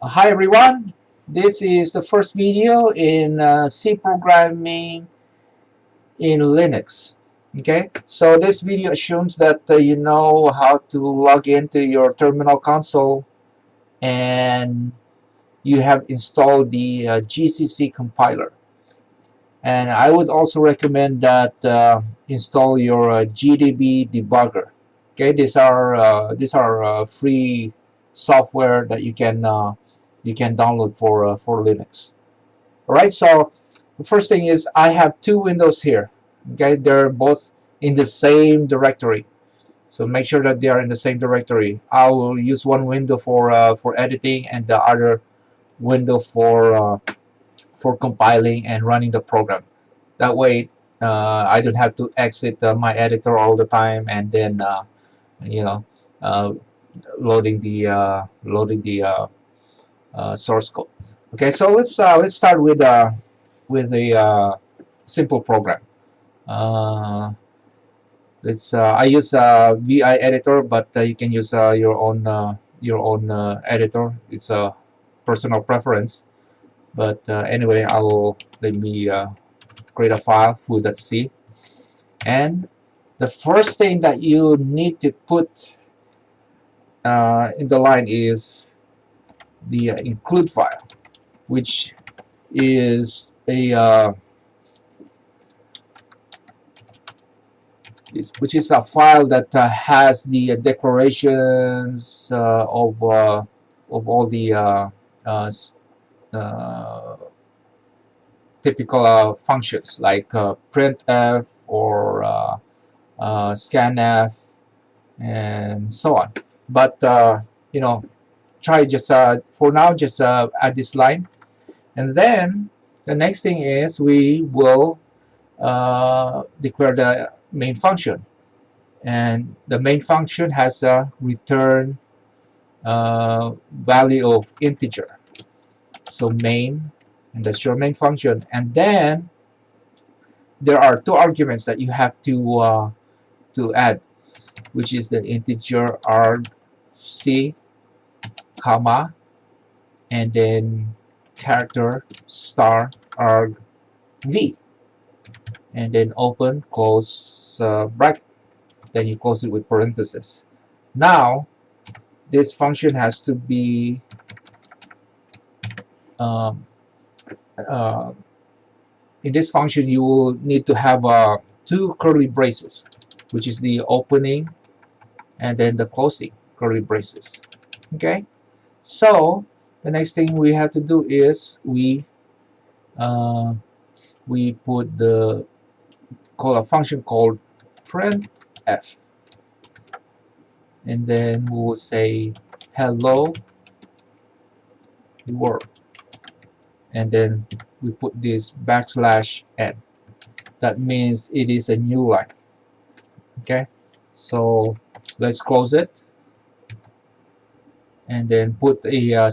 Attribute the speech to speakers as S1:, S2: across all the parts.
S1: Hi everyone, this is the first video in C programming in Linux. Okay, so this video assumes that you know how to log into your terminal console and you have installed the GCC compiler. And I would also recommend that install your GDB debugger. Okay, these are free software that you can download for Linux. All right, so the first thing is I have two windows here. Okay, they're both in the same directory. So make sure that they are in the same directory. I will use one window for editing and the other window for compiling and running the program. That way, I don't have to exit my editor all the time and then you know uh, loading the source code. Okay, so let's start with a simple program. Uh, let's I use VI editor, but you can use your own editor. It's a personal preference. But anyway, I will let me create a file foo.c, and the first thing that you need to put in the line is the include file, which is a file that has the declarations of all the uh, uh, typical functions like printf or scanf and so on. But you know, try just for now just add this line, and then the next thing is we will declare the main function, and the main function has a return value of integer. So main, and that's your main function, and then there are two arguments that you have to add, which is the integer argc, comma, and then character star arg v, and then open close bracket, then you close it with parentheses. Now this function has to be um, uh, in this function you will need to have two curly braces, which is the opening and then the closing curly braces. Okay, so the next thing we have to do is we put the call a function called printf, and then we will say hello world, and then we put this backslash n. That means it is a new line. Okay, so let's close it and then put a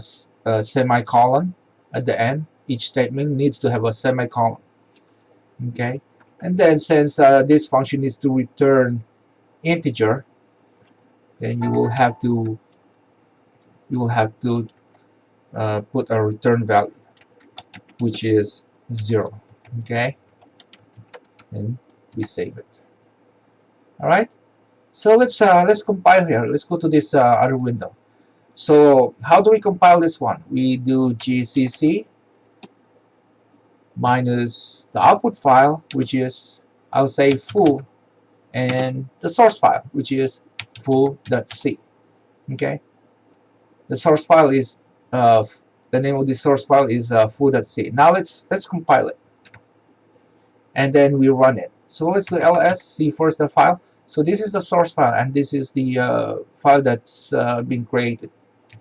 S1: semicolon at the end. Each statement needs to have a semicolon. Okay, and then since this function needs to return integer, then you will have to put a return value, which is 0. Okay, and we save it. All right, so let's compile here. Let's go to this other window. So how do we compile this one? We do gcc minus the output file, which is, I'll say foo, and the source file, which is foo.c. Okay, the source file is the name of the source file is foo.c. Now let's compile it, and then we run it. So let's do ls, see first the file. So this is the source file, and this is the file that's been created.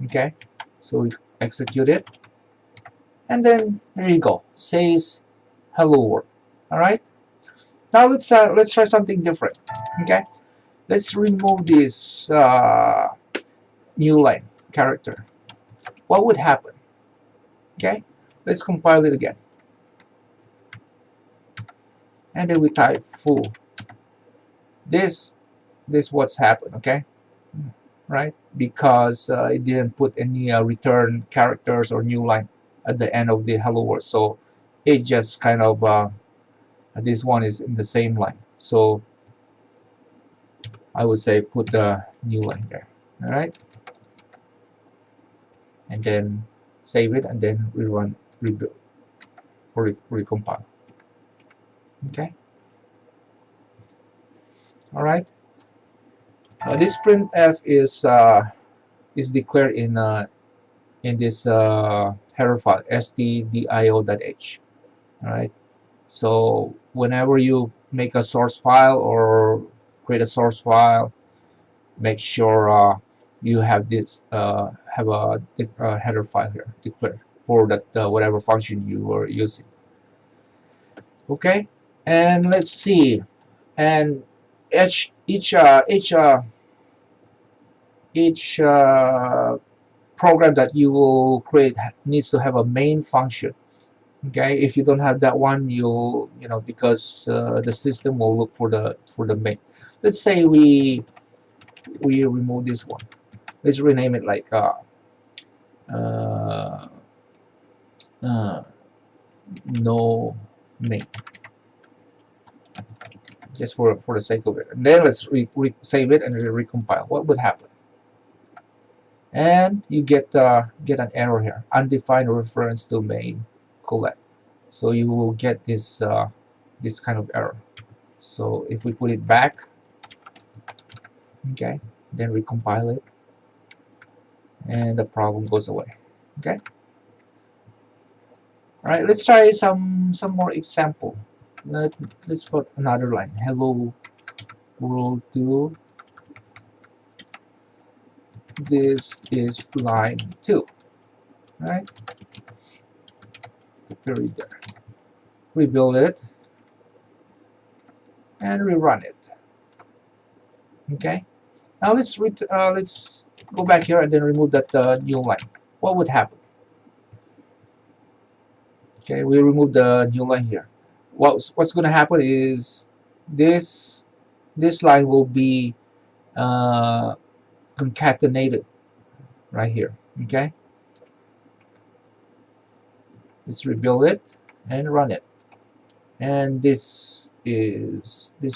S1: Okay, so we execute it, and then there you go, says hello world. All right, now let's try something different. Okay, let's remove this new line character. What would happen? Okay, let's compile it again, and then we type foo. This what's happened. Okay, right? Because it didn't put any return characters or new line at the end of the hello world. So it just kind of this one is in the same line. So I would say put the new line there. All right, and then save it and then rerun, rebuild, or recompile. Okay. All right. This printf is declared in this header file stdio.h. All right. So whenever you make a source file or create a source file, make sure you have this have a header file here declared for that whatever function you are using. Okay, and let's see, and each program that you will create needs to have a main function. Okay, if you don't have that one, you know, because the system will look for the main. Let's say we remove this one. Let's rename it like uh, no main, just for the sake of it. And then let's save it and recompile. What would happen? And you get an error here, undefined reference to main collect. So you will get this this kind of error. So if we put it back, okay, then recompile it, and the problem goes away. Okay. All right, let's try some more example. Let's put another line. Hello world 2. This is line 2. Right? The period there. Rebuild it and rerun it. Okay. Now let's go back here and then remove that new line. What would happen? Okay, we remove the new line here. What's going to happen is this line will be concatenated right here. Okay, let's rebuild it and run it, and this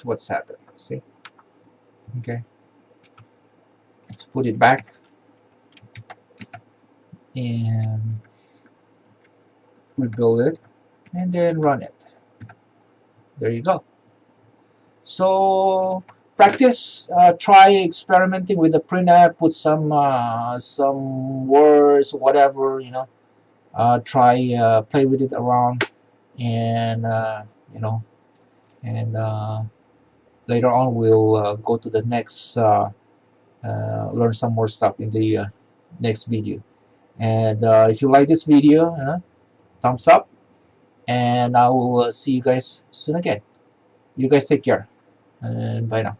S1: what's happened. See? Okay, let's put it back and rebuild it and then run it. There you go. So practice, try experimenting with the printf, put some words, whatever, you know, try play with it around, and you know, and later on we'll go to the next learn some more stuff in the next video. And if you like this video, thumbs up, and I will see you guys soon again. You guys take care, and bye now.